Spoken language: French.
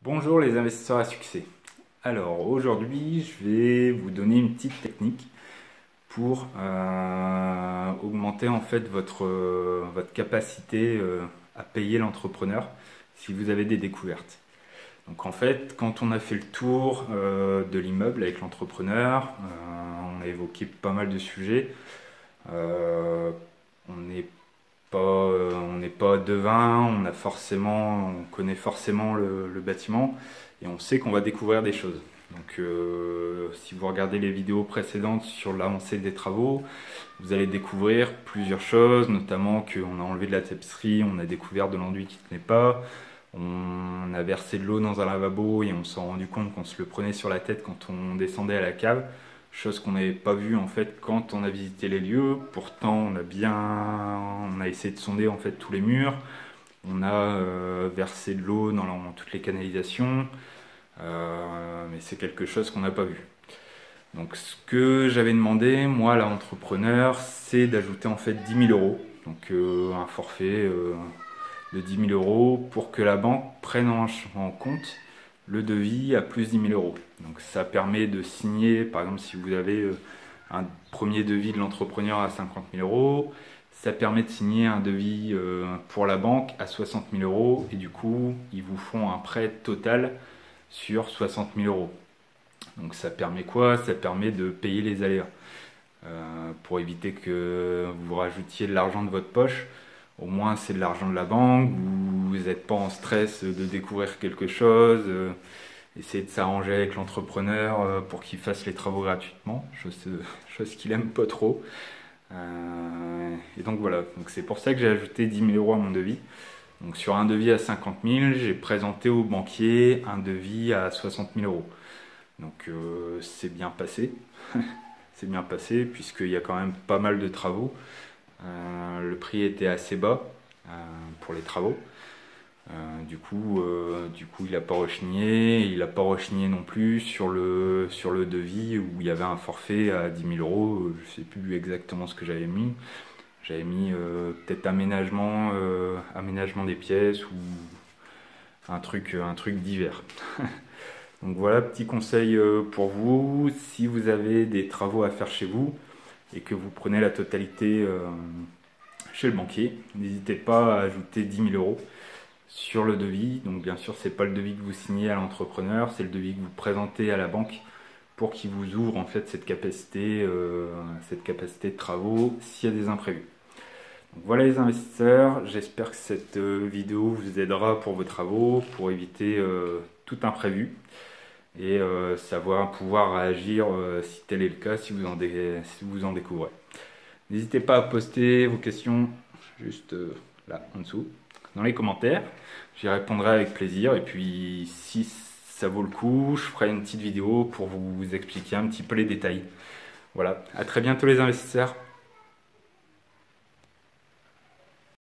Bonjour les investisseurs à succès. Alors aujourd'hui, je vais vous donner une petite technique pour augmenter en fait votre capacité à payer l'entrepreneur si vous avez des découvertes. Donc en fait, quand on a fait le tour de l'immeuble avec l'entrepreneur, on a évoqué pas mal de sujets. On n'est on n'est pas devin, on connaît forcément le bâtiment et on sait qu'on va découvrir des choses. Donc si vous regardez les vidéos précédentes sur l'avancée des travaux, vous allez découvrir plusieurs choses, notamment qu'on a enlevé de la tapisserie, on a découvert de l'enduit qui ne tenait pas, on a versé de l'eau dans un lavabo et on s'est rendu compte qu'on se le prenait sur la tête quand on descendait à la cave. Chose qu'on n'avait pas vue en fait quand on a visité les lieux. Pourtant on a essayé de sonder en fait tous les murs. On a versé de l'eau dans toutes les canalisations, mais c'est quelque chose qu'on n'a pas vu. Donc ce que j'avais demandé moi à l'entrepreneur, c'est d'ajouter en fait 10 000 euros, donc un forfait de 10 000 euros pour que la banque prenne en compte le devis à plus 10 000 euros. Donc ça permet de signer, par exemple si vous avez un premier devis de l'entrepreneur à 50 000 euros, ça permet de signer un devis pour la banque à 60 000 euros et du coup ils vous font un prêt total sur 60 000 euros. Donc ça permet quoi? Ça permet de payer les aléas. Pour éviter que vous rajoutiez de l'argent de votre poche. Au moins c'est de l'argent de la banque, vous n'êtes pas en stress de découvrir quelque chose, essayez de s'arranger avec l'entrepreneur pour qu'il fasse les travaux gratuitement, chose qu'il aime pas trop. Et donc voilà, donc c'est pour ça que j'ai ajouté 10 000 euros à mon devis. Donc sur un devis à 50 000, j'ai présenté au banquier un devis à 60 000 euros. Donc c'est bien passé, c'est bien passé puisqu'il y a quand même pas mal de travaux. Le prix était assez bas pour les travaux. Du coup, il n'a pas rechigné. Il n'a pas rechigné non plus sur le devis où il y avait un forfait à 10 000 euros. Je ne sais plus exactement ce que j'avais mis. J'avais mis peut-être aménagement des pièces ou un truc divers. Donc voilà, petit conseil pour vous. Si vous avez des travaux à faire chez vous, et que vous prenez la totalité chez le banquier, n'hésitez pas à ajouter 10 000 euros sur le devis. Donc bien sûr, c'est pas le devis que vous signez à l'entrepreneur, c'est le devis que vous présentez à la banque pour qu'il vous ouvre en fait cette capacité de travaux s'il y a des imprévus. Donc voilà les investisseurs, j'espère que cette vidéo vous aidera pour vos travaux, pour éviter tout imprévu et pouvoir réagir si tel est le cas, si vous en découvrez. N'hésitez pas à poster vos questions juste là en dessous, dans les commentaires. J'y répondrai avec plaisir et puis si ça vaut le coup, je ferai une petite vidéo pour vous expliquer un petit peu les détails. Voilà, à très bientôt les investisseurs.